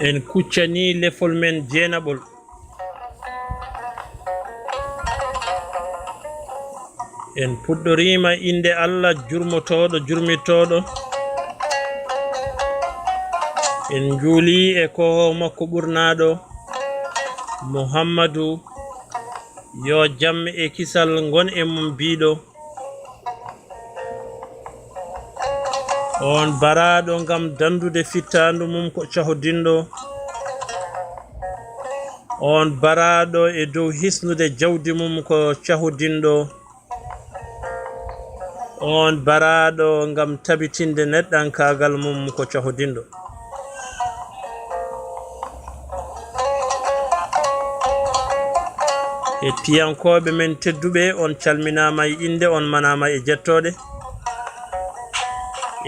en kuccani lefol men jeenaɓol en puɗɗorima inde Allah jurmotoɗo jurmitoɗo en juuli e ko makko ɓurnaɗo Muhammadu yo jam e kisal gon e mum biɗo on baraɗo gam dandude fittandu mum ko cahodinɗo on baraɗo e dow hisnude jawdi mum ko cahodinɗo on baraɗo gam tabitinde neɗɗankagal mum ko cahodinɗo e tiyankoɓe men tedduɓe on calminama e inde on manama e jettode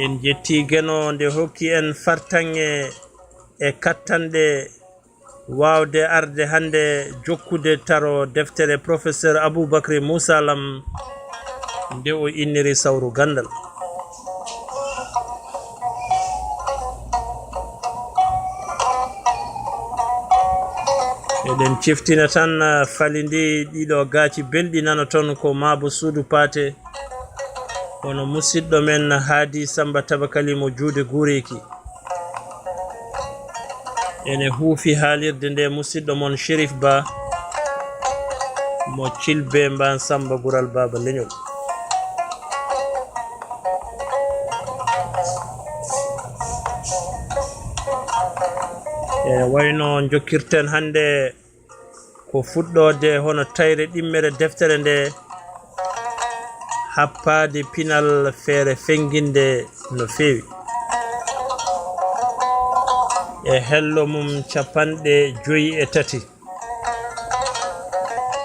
en jetti geno nde hokki en fartange e kattanɗe wawde arde hande jokkude taro deftere professeur Aboubacry Moussa Lam nde o inniri sawru gandal eɗen ciftina tan falindi ɗiɗo gaaci belɗi nano toon ko Mabo Suudu Paate hono musidɗo men Haadi Samba Tabakali mo juude guureki ene huufi haalirde nde musidɗo mon Chérif Ba mo Cilbe Mban Samba Gural Baba Leñol e wayno jokkirten hande ko fuɗɗode hono tayre ɗimmere deftere nde happade pinal feere fenginde no feewi e hello mum 53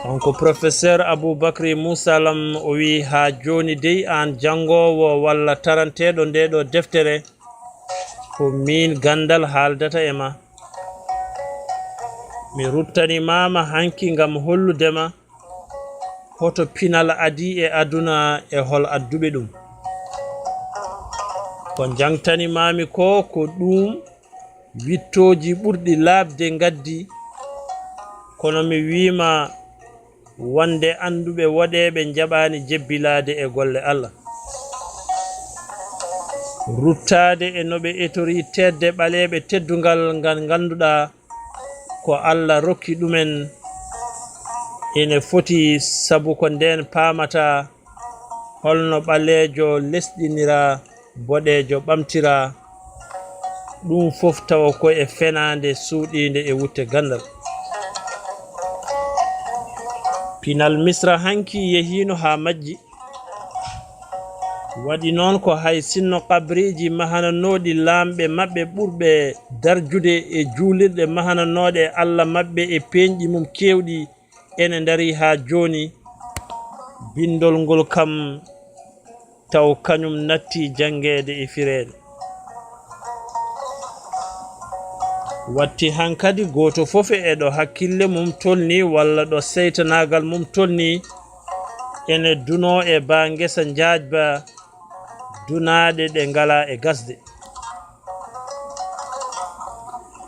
onko professeur Aboubacry Moussa Lam o wi ha joni dey an jangowo walla taranteɗo ndeɗo deftere ko min gandal haaldata e ma mi ruttani mama hanki gam holludema hoto pinal adi e aduna e hol adduɓe ɗum ko jangtani mami ko ɗum wittoji ɓurɗi labde gaddi kono mi wima wonde anduɓe waɗeɓe jaɓani jebbilade e golle Allah ruttade e noɓe etori tedde ɓaleɓe teddugal ngal ganduɗa ko Allah rokki ɗumen ene foti sabu ko nden pamata holno ɓalejo lesɗinira boɗejo ɓamtira ɗum fof tawa ko e fenade suuɗinde e wutte gandal pinal Misra hanki yehino ha majji waɗi noon ko hay sinno kabriji mahananoɗi lamɓe maɓɓe ɓurɓe darjude e juulirɗe mahananoɗe Allah maɓɓe e peñƴi mum kewɗi ene dari ha joni bindol ngol kam taw kañum natti jangede e firede watti hankadi goto fof e ɗo hakkille mum tolni walla ɗo seytanagal mum tolni ene duno e ba ngesa jaajba dunade ɗe ngala e gasde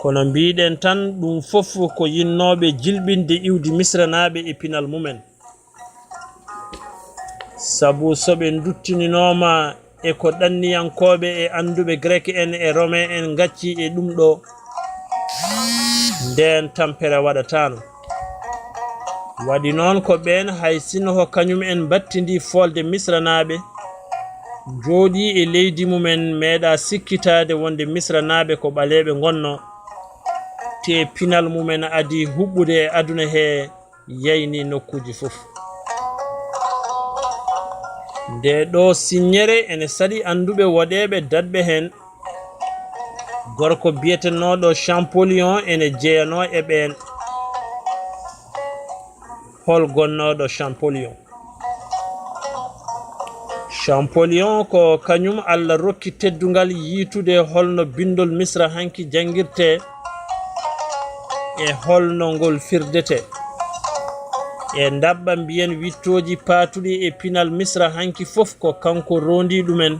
kono mbiɗen tan ɗum fof ko yinnoɓe jilɓinde iwdi misranaɓe e pinal mumen sabu soɓe duttininoma e ko ɗanniyankoɓe e anduɓe grek en e romain en gacci e ɗum ɗo nden tampere waɗatano waɗi noon ko ɓen hay sinno ko kañum en battindi folde misranaɓe jooɗi e leydi mumen meeɗa sikkitade wonde misranaɓe ko ɓaleɓe gonno te pinal mumen adi huɓɓude e aduna he yayni nokkuji fof nde ɗo signere ene saɗi anduɓe waɗeɓe dadɓe hen gorko biyetenoɗo Champollion ene jeeyano e ɓen hol gonnoɗo Champollion ko kañum Allah rokki teddungal yiitude holno bindol Misra hanki jangirte e holno ngol firdete e dabɓa mbiyen wittoji paatuɗi e pinal Misra hanki fof ko kanko rondi ɗumen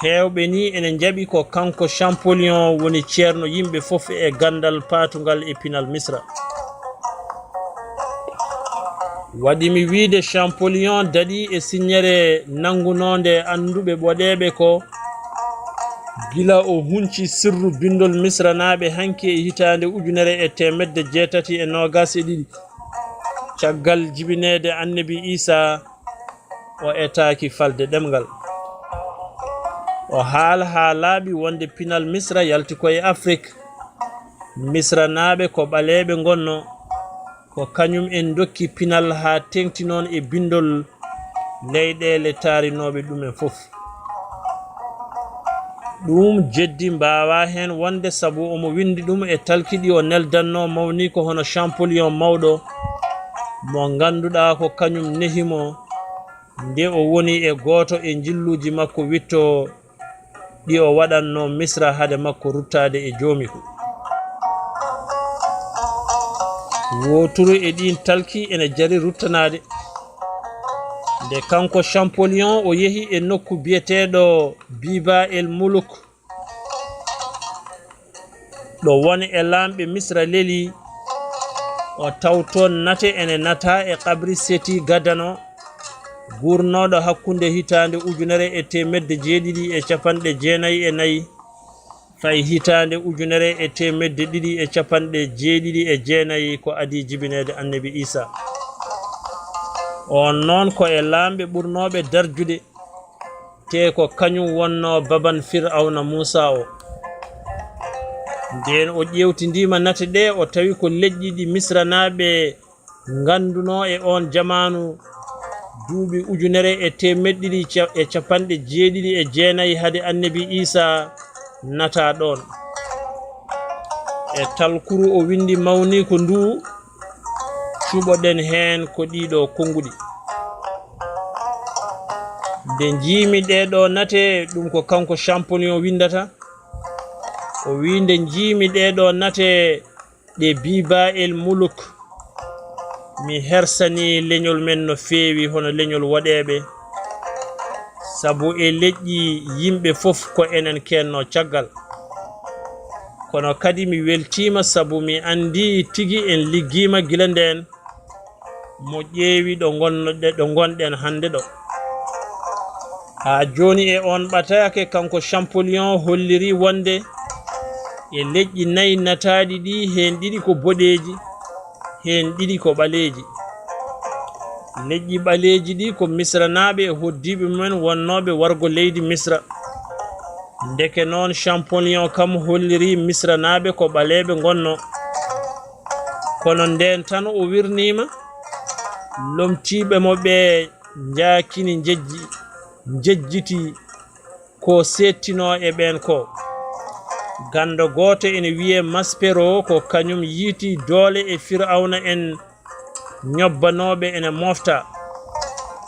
hewɓe ni ene jaɓi ko kanko Champollion woni ceerno yimɓe fof e gandal patungal e pinal Misra. Waɗi mi wiide Champollion daɗi e signere nangunonde anduɓe boɗeɓe ko gila o hunci sirru bindol Misra naɓe hanki e hitande 1822 caggal jibinede annabi Isa o etaki falde ɗemgal. O ha laaɓi wonde pinal Misra yalti koye Afrique. Misra naɓe ko ɓaleɓe gonno ko kañum en dokki pinal ha tengti noon e bindol leyɗele taarinoɓe ɗumen fof. ɗum jeddi mbawa hen wonde sabu omo windi ɗum e talkiɗi o neldanno mawni ko hono Champollion mawɗo mo ganduɗa ko kañum nehimo nde o woni e goto e jilluji makko witto ɗi o waɗanno Misra hade makko ruttade e jomiko. woturu e ɗin talki ene jari ruttanade nde kanko Champollion o yehi e nokku biyeteɗo Biba el Muluk ɗo woni e lamɓe Misra leli. O tawton nate ene nata e qabri Seti Gadano gurnoɗo hakkunde hitande 1794 fay hitande 1299 ko adi jibinede annabi Isa. on noon ko e lamɓe ɓurnoɓe darjude te ko kañum wonno baban Fir'auna Musa o. nden o ƴewtidima nate ɗe o tawi ko leƴƴi ɗi Misra naɓe ganduno e on jamanu duuɓi 1299 hade annabi Isa nata ɗon. e talkuru o windi mawni ko ndu cuɓoɗen hen ko ɗiɗo konguɗi. nde jimi ɗeɗo nate ɗum ko kanko Champollion windata. o wi nde jimi ɗeɗo nate ɗe Biba el Muluk mi hersani leñol men no feewi hono leñol waɗeɓe sabu e leƴƴi yimɓe fof ko enen kenno caggal. kono kadi mi weltima sabu mi andi tigi en liggima gila nden mo ƴeewi ɗo gonɗen hande ɗo. ha joni e on ɓatake kanko Champollion holliri wonde e leƴƴi nayyi nataɗi ɗi hen ɗiɗi ko boɗeji hen ɗiɗi ko ɓaleji. leƴƴi ɓaleji ɗi ko Misra naɓe e hoddiɓe mumen wonnoɓe wargo leydi Misra. ndeke noon Champollion kam holliri Misra naɓe ko ɓaleɓe gonno. kono nden tan o wirnima lomtiɓe mo ɓe jakini jejjiti ko settino e ɓen ko. gando goto ene wiye Maspero ko kañum yiiti doole e Fir'auna en ñobbanoɓe ene mofta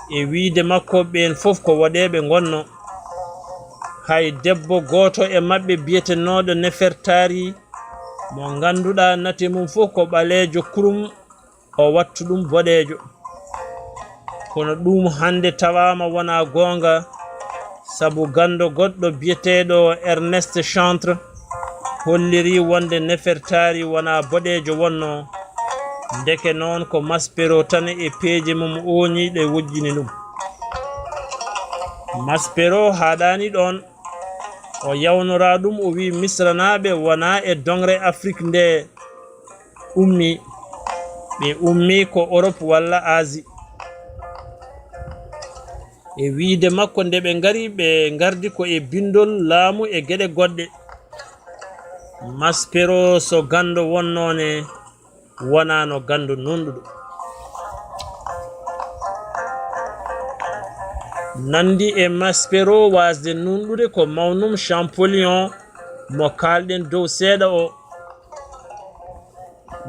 e wiide makko ɓen fof ko waɗeɓe gonno. hay debbo goto e mabɓe biyetenoɗo Nefertari mo ganduɗa nate mum fof ko ɓalejo kurum o wattu ɗum boɗejo. kono ɗum hande tawama wona gonga sabu gando goɗɗo biyeteɗo Ernest Chantre holliri wonde Nefertari wona boɗejo wonno. ndeke noon ko Maspero tan e peeje mum oñiɗe wojjini ɗum. Maspero haɗani ɗon o yawnora ɗum o wi Misra naɓe wona e dongre Afrique nde ummi ɓe ummi ko Europe walla Asie. e wiide makko nde ɓe ngari ɓe gardi ko e bindol laamu e gueɗe goɗɗe. Maspero so gando wonnone wonano gando nonɗuɗo. nandi e Maspero wasde nunɗude ko mawnum Champollion mo kalɗen dow seeɗa o.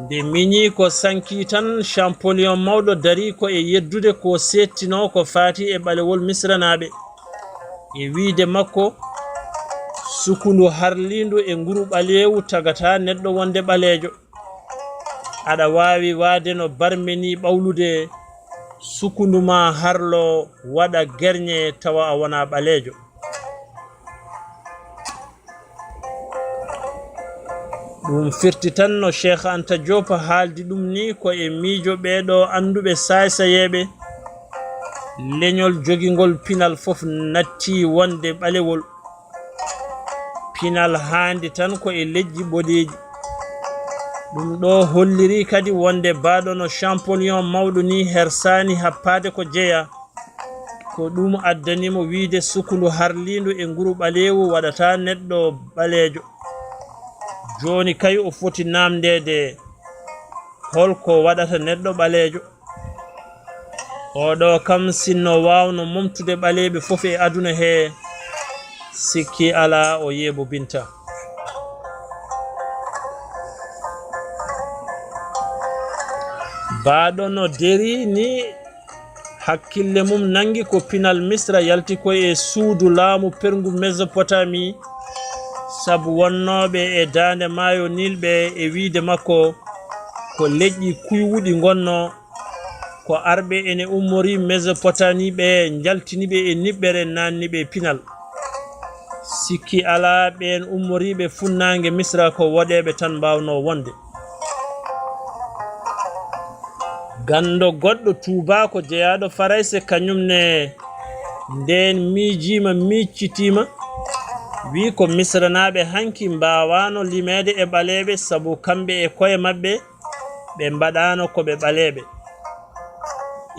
nde miñi ko sanki tan Champollion mawɗo dari ko e yeddude ko settino ko fati e ɓalewol Misra naɓe e wiide makko sukundu harlindu e nguru ɓalewu tagata neɗɗo wonde ɓalejo. aɗa wawi wade no barmeni ɓawlude sukundu ma harlo waɗa guerñe tawa a wona ɓalejo. ɗum firti tan no Cheikh Anta Diop haaldi ɗum ni ko e miijo ɓeeɗo annduɓe saysayeɓe leñol jogingol pinal fof natti wonde ɓalewol pinal haandi tan ko e leƴƴi boɗeeji ɗum ɗo holliri kadi wonde baaɗono champollion mawɗo ni hersani happade ko jeeya ko ɗum addanimo wiide sukundu harlindu e nguru ɓaleewu waɗata neɗɗo ɓaleejo joni kay o foti namdede holko waɗata neɗɗo ɓaleejo oɗo kam sinno wawno momtude ɓaleɓe fof e aduna he sikki ala o yeebo binta baɗo no deri ni hakkille mum nangi ko pinal misra yalti koye suudu laamu pergu Mesopotami sabu wonnoɓe e dande maayo nilɓe e wiide makko ko leƴƴi kuywuɗi gonno ko arɓe ene ummori Mesopotami ɓe jaltiniɓe e niɓɓere nanniɓe pinal sikki ala ɓen ummoriɓe funnangue misra ko woɗeɓe tan mbawno wonde gando goɗɗo tubako jeyaɗo farayse kañumne nden miijima miccitima wi ko misranaɓe hanki mbawano limede e ɓaleɓe sabu kamɓe e koye mabɓe ɓe mbaɗano koɓe ɓaleɓe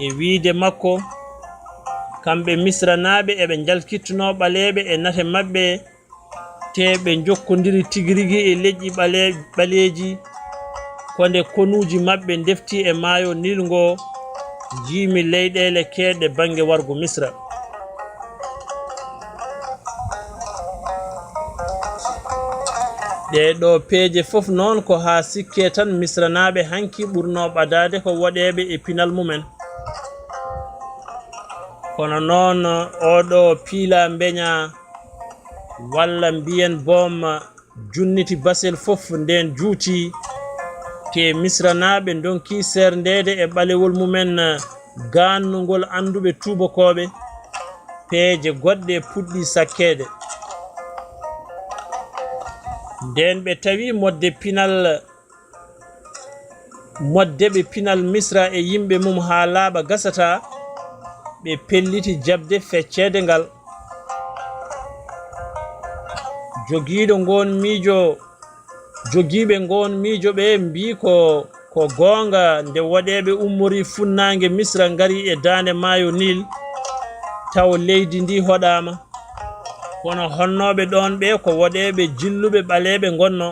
e wiide makko kamɓe misranaɓe eɓe jalkittuno ɓaleɓe e nate mabɓe te ɓe jokkodiri tigirigui e leƴƴi ɓaleji konde konuji mabɓe defti e maayo nilgo jimi leyɗele keɗɗe banggue wargo misra ɗeɗo peeje fof noon ko ha sikke tan misranaɓe hanki ɓurno ɓadade ko woɗeɓe e pinal mumen kono noon oɗo piila beña walla mbiyen boom junniti basel fof nden juuti te misranaɓe donki serdede e ɓalewol mumen gannugol anduɓe tubakoɓe peeje goɗɗe puɗɗi sakkede nden ɓe tawi moddeɓe pinal misra e yimɓe mum ha laaɓa gasata ɓe pelliti jabde feccede ngal jogiiɓe ngon miijo ɓe mbi ko goonga nde woɗeɓe ummori funnangue misra ngari e dande maayo nil taw leydi ndi hoɗama kono honnoɓe ɗon ɓe ko woɗeɓe jilluɓe ɓaleɓe gonno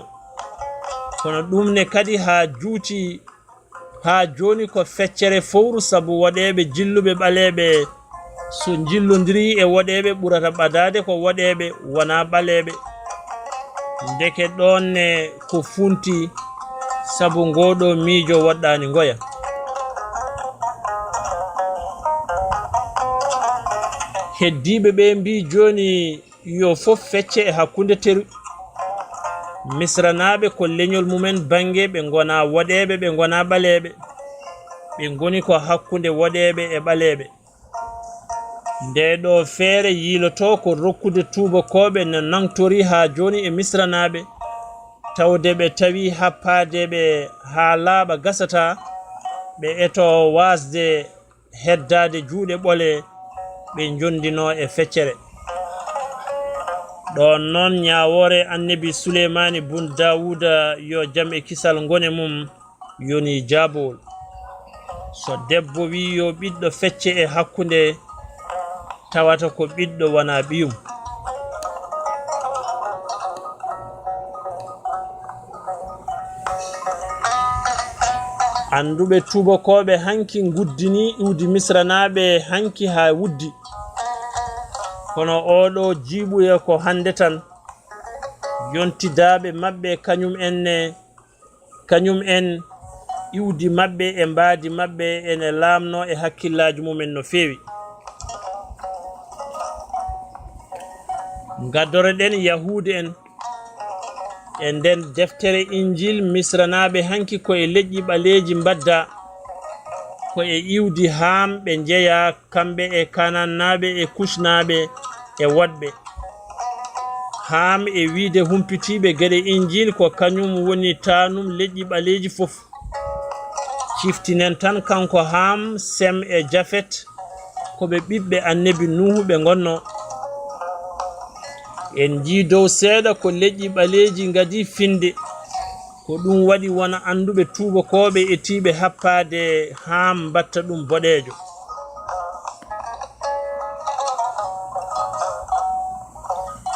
kono ɗumne kadi ha joni ko feccere fowru sabu woɗeɓe jilluɓe ɓaleɓe so jillodiri e woɗeɓe ɓurata ɓadade ko woɗeɓe wona ɓaleɓe ndeke ɗonne ko funti sabu ngoɗo miijo woɗɗani ngoya heddiɓe ɓe mbi joni yo fof fecce e hakkude teru misranaɓe ko leñol mumen banggue ɓe gona woɗeɓe ɓe gona ɓaleɓe ɓe goni ko hakkude woɗeɓe e ɓaleɓe nde ɗo feere yiiloto ko rokkude tubakoɓe no nangtori ha joni e misranaɓe tawde ɓe tawi happadeɓe ha laaɓa gasata ɓe eto wasde heddade juuɗe ɓole ɓe jondino e feccere ɗon noon ñawore annabi Souleymani bun Dawuda yo jaam e kisal gone mum yoni jaabowol so debbo wi yo ɓiɗɗo fecce e hakkude tawata ko ɓiɗɗo wona ɓiyum anduɓe tubakoɓe hanki guddini iwdi misranaɓe hanki ha wuddi kono oɗo jiiɓuya ko hande tan yontidaɓe mabɓe kañum en iwdi mabɓe e mbaadi mabɓe ene laamno e hakkillaji mumen no feewi gaddoroɗen yahude en e nden deftere injil misranaɓe hanki koye leƴƴi ɓaleji mbadda koye iwdi haam ɓe jeeya kamɓe e kanannaɓe e kusnaɓe e woɗɓe ham e wiide humpitiɓe gueɗe injil ko kañum woni tanum leƴƴi ɓaleji fof ciftinen tan kanko ham sem e jafet koɓe ɓiɓɓe annabi nuhu ɓe gonno en jii dow seeɗa ko leƴƴi ɓaleji gadi finde ko ɗum waɗi wona anduɓe tubakoɓe e tiɓe happade ham batta ɗum boɗejo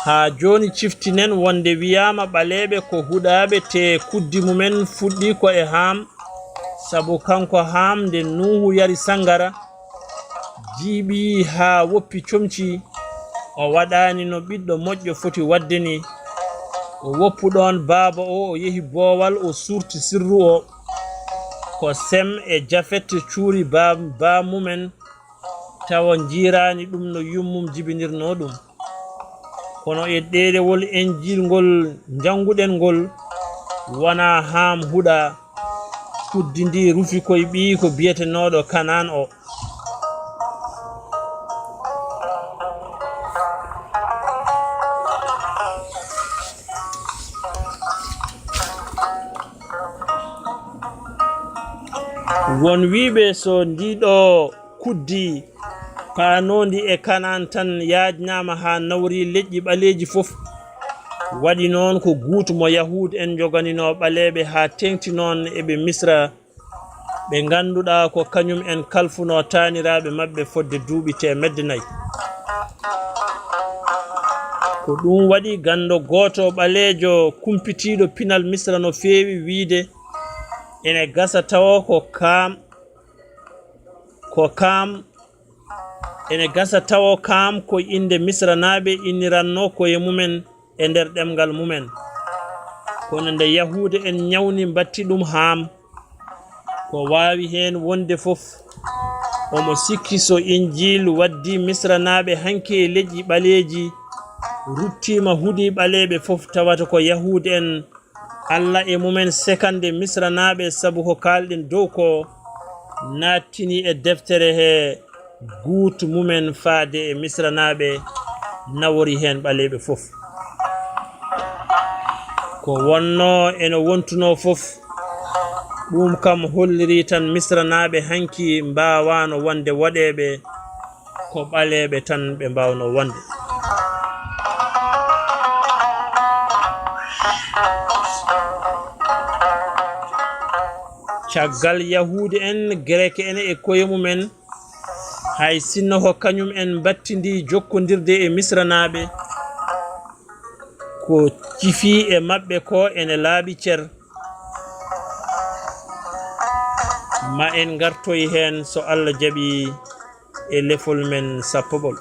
ha joni ciftinen wonde wiyama ɓaleɓe ko huɗaɓe te kuddi mumen fuɗɗi ko e ham sabu kanko ham nde nuhu yari sangara jiiɓi ha woppi comci o waɗani no ɓiɗɗo moƴƴo foti wadde ni o woppuɗon baaba o yeehi boowal o surti sirru o ko sem e jafette cuuri ba mumen tawa jirani ɗum no yummum jibinirno ɗum kono e ɗerewol injil ngol janguɗen ngol wona ham huɗa kuddi ndi rufi koye ɓi ko biyetenoɗo Kanan o won wiɓe so ndiɗo kuddi panodi e Kanan tan yajnama ha nawri leƴƴi ɓaleji fof waɗi noon ko guutu mo Yahud en joganino ɓaleɓe ha tengti noon eɓe Misra ɓe ganduɗa ko kañum en kalfuno taniraɓe mabɓe fodde duuɓi 400 ko ɗum waɗi gando goto ɓalejo kumpitiɗo pinal Misra no fewi wiide ene gasa tawa ene gasa tawa kam ko inde Misra naɓe inniranno koye mumen e nder ɗemgal mumen kono nde Yahude en ñawni batti ɗum ham ko wawi hen wonde fof omo sikki so injil waddi Misra naɓe hanke e leƴƴi ɓaleji ruttima huuɗi ɓaleɓe fof tawata ko Yahude en Allah e mumen sekande Misra naɓe sabu ko kalɗen dow ko nattini e deftere he guutu mumen faade e Misra naɓe nawori hen ɓaleɓe fof ko wonno ene wontuno fof ɗum kam holliri tan Misra naɓe hanki mbawano wonde waɗeɓe ko ɓaleɓe tan ɓe mbawno wonde caggal Yahude en Greke en e koye mumen hay sinno ko kañum en battindi jokkodirde e Misra naɓe ko cifi e mabɓe ko ene laaɓi cer ma en gartoy hen so Allah jaaɓi e lefol men sappoɓol